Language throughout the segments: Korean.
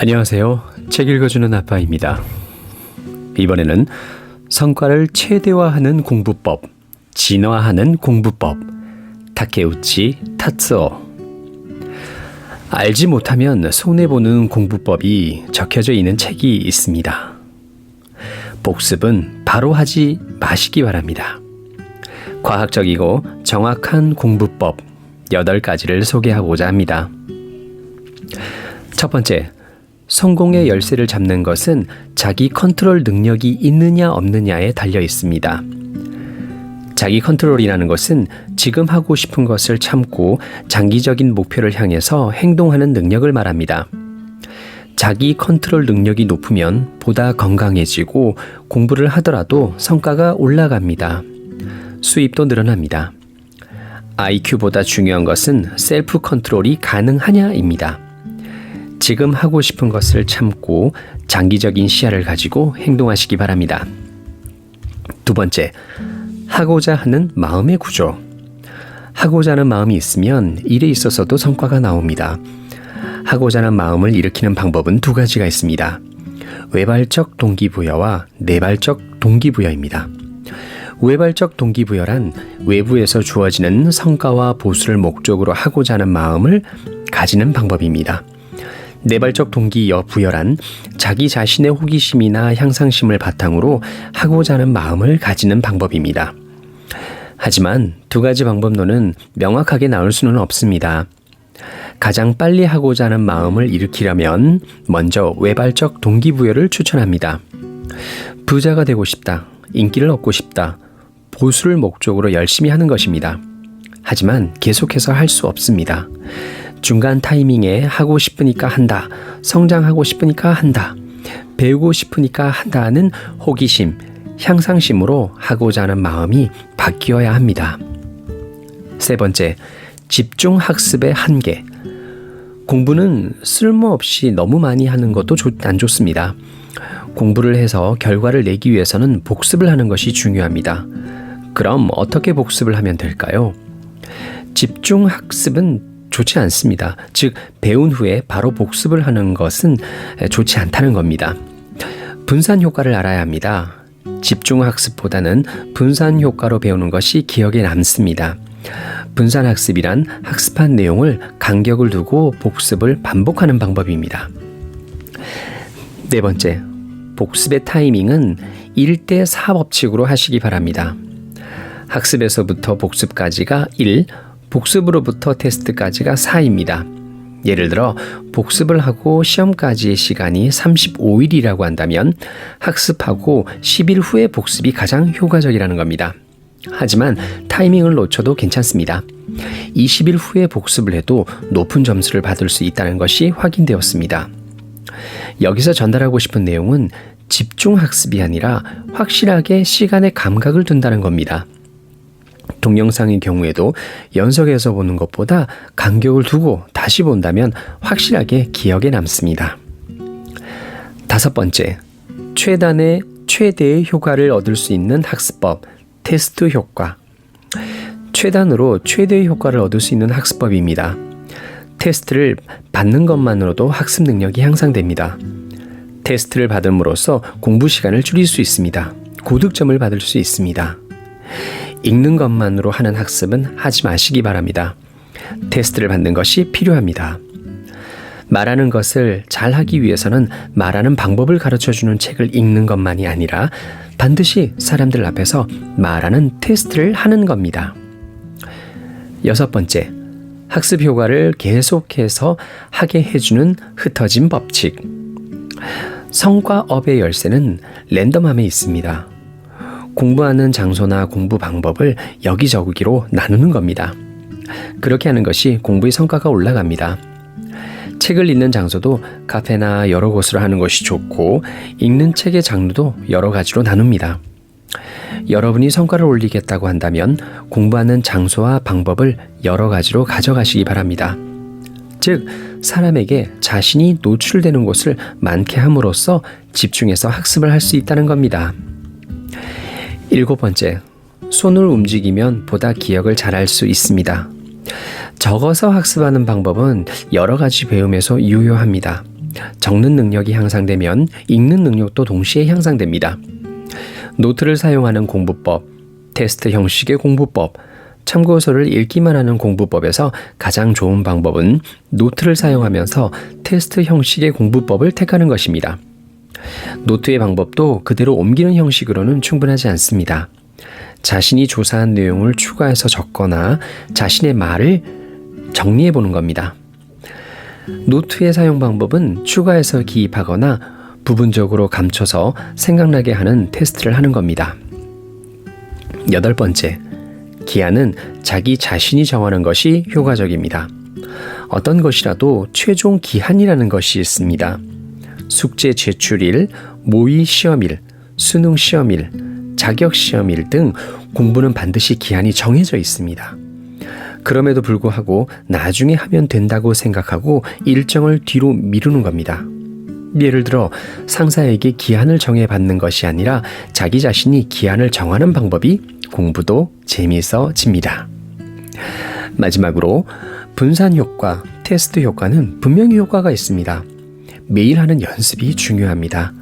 안녕하세요. 책 읽어주는 아빠입니다. 이번에는 성과를 최대화하는 공부법, 진화하는 공부법, 타케우치 타츠오. 알지 못하면 손해보는 공부법이 적혀져 있는 책이 있습니다. 복습은 바로 하지 마시기 바랍니다. 과학적이고 정확한 공부법 8가지를 소개하고자 합니다. 첫 번째, 성공의 열쇠를 잡는 것은 자기 컨트롤 능력이 있느냐 없느냐에 달려 있습니다. 자기 컨트롤이라는 것은 지금 하고 싶은 것을 참고 장기적인 목표를 향해서 행동하는 능력을 말합니다. 자기 컨트롤 능력이 높으면 보다 건강해지고 공부를 하더라도 성과가 올라갑니다. 수입도 늘어납니다. IQ보다 중요한 것은 셀프 컨트롤이 가능하냐입니다. 지금 하고 싶은 것을 참고 장기적인 시야를 가지고 행동하시기 바랍니다. 두 번째, 하고자 하는 마음의 구조. 하고자 하는 마음이 있으면 일에 있어서도 성과가 나옵니다. 하고자 하는 마음을 일으키는 방법은 2가지가 있습니다. 외발적 동기부여와 내발적 동기부여입니다. 외발적 동기부여란 외부에서 주어지는 성과와 보수를 목적으로 하고자 하는 마음을 가지는 방법입니다. 내발적 동기부여란 자기 자신의 호기심이나 향상심을 바탕으로 하고자 하는 마음을 가지는 방법입니다. 하지만 2가지 방법론은 명확하게 나올 수는 없습니다. 가장 빨리 하고자 하는 마음을 일으키려면 먼저 외발적 동기부여를 추천합니다. 부자가 되고 싶다, 인기를 얻고 싶다, 보수를 목적으로 열심히 하는 것입니다. 하지만 계속해서 할 수 없습니다. 중간 타이밍에 하고 싶으니까 한다, 성장하고 싶으니까 한다, 배우고 싶으니까 한다는 호기심, 향상심으로 하고자 하는 마음이 바뀌어야 합니다. 세 번째, 집중 학습의 한계. 공부는 쓸모없이 너무 많이 하는 것도 안 좋습니다. 공부를 해서 결과를 내기 위해서는 복습을 하는 것이 중요합니다. 그럼 어떻게 복습을 하면 될까요? 집중 학습은 좋지 않습니다. 즉, 배운 후에 바로 복습을 하는 것은 좋지 않다는 겁니다. 분산 효과를 알아야 합니다. 집중 학습보다는 분산 효과로 배우는 것이 기억에 남습니다. 분산 학습이란 학습한 내용을 간격을 두고 복습을 반복하는 방법입니다. 네 번째, 복습의 타이밍은 1대4 법칙으로 하시기 바랍니다. 학습에서부터 복습까지가 1, 복습으로부터 테스트까지가 4입니다. 예를 들어 복습을 하고 시험까지의 시간이 35일이라고 한다면 학습하고 10일 후에 복습이 가장 효과적이라는 겁니다. 하지만 타이밍을 놓쳐도 괜찮습니다. 20일 후에 복습을 해도 높은 점수를 받을 수 있다는 것이 확인되었습니다. 여기서 전달하고 싶은 내용은 집중 학습이 아니라 확실하게 시간의 감각을 둔다는 겁니다. 동영상의 경우에도 연속해서 보는 것보다 간격을 두고 다시 본다면 확실하게 기억에 남습니다. 5번째, 최대의 효과를 얻을 수 있는 학습법, 테스트 효과. 최단으로 최대의 효과를 얻을 수 있는 학습법입니다. 테스트를 받는 것만으로도 학습 능력이 향상됩니다. 테스트를 받음으로써 공부 시간을 줄일 수 있습니다. 고득점을 받을 수 있습니다. 읽는 것만으로 하는 학습은 하지 마시기 바랍니다. 테스트를 받는 것이 필요합니다. 말하는 것을 잘하기 위해서는 말하는 방법을 가르쳐주는 책을 읽는 것만이 아니라 반드시 사람들 앞에서 말하는 테스트를 하는 겁니다. 6번째, 학습 효과를 계속해서 하게 해주는 흩어진 법칙. 성과업의 열쇠는 랜덤함에 있습니다. 공부하는 장소나 공부 방법을 여기저기로 나누는 겁니다. 그렇게 하는 것이 공부의 성과가 올라갑니다. 책을 읽는 장소도 카페나 여러 곳으로 하는 것이 좋고, 읽는 책의 장르도 여러 가지로 나눕니다. 여러분이 성과를 올리겠다고 한다면 공부하는 장소와 방법을 여러 가지로 가져가시기 바랍니다. 즉, 사람에게 자신이 노출되는 곳을 많게 함으로써 집중해서 학습을 할 수 있다는 겁니다. 7번째, 손을 움직이면 보다 기억을 잘할 수 있습니다. 적어서 학습하는 방법은 여러 가지 배움에서 유효합니다. 적는 능력이 향상되면 읽는 능력도 동시에 향상됩니다. 노트를 사용하는 공부법, 테스트 형식의 공부법, 참고서를 읽기만 하는 공부법에서 가장 좋은 방법은 노트를 사용하면서 테스트 형식의 공부법을 택하는 것입니다. 노트의 방법도 그대로 옮기는 형식으로는 충분하지 않습니다. 자신이 조사한 내용을 추가해서 적거나 자신의 말을 정리해 보는 겁니다. 노트의 사용 방법은 추가해서 기입하거나 부분적으로 감춰서 생각나게 하는 테스트를 하는 겁니다. 8번째, 기한은 자기 자신이 정하는 것이 효과적입니다. 어떤 것이라도 최종 기한이라는 것이 있습니다. 숙제 제출일, 모의 시험일, 수능 시험일, 자격 시험일 등 공부는 반드시 기한이 정해져 있습니다. 그럼에도 불구하고 나중에 하면 된다고 생각하고 일정을 뒤로 미루는 겁니다. 예를 들어 상사에게 기한을 정해받는 것이 아니라 자기 자신이 기한을 정하는 방법이 공부도 재미있어집니다. 마지막으로 분산 효과, 테스트 효과는 분명히 효과가 있습니다. 매일 하는 연습이 중요합니다.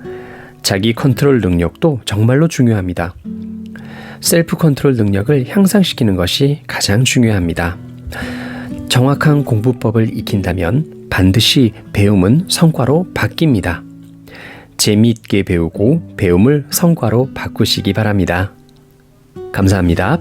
자기 컨트롤 능력도 정말로 중요합니다. 셀프 컨트롤 능력을 향상시키는 것이 가장 중요합니다. 정확한 공부법을 익힌다면 반드시 배움은 성과로 바뀝니다. 재미있게 배우고 배움을 성과로 바꾸시기 바랍니다. 감사합니다.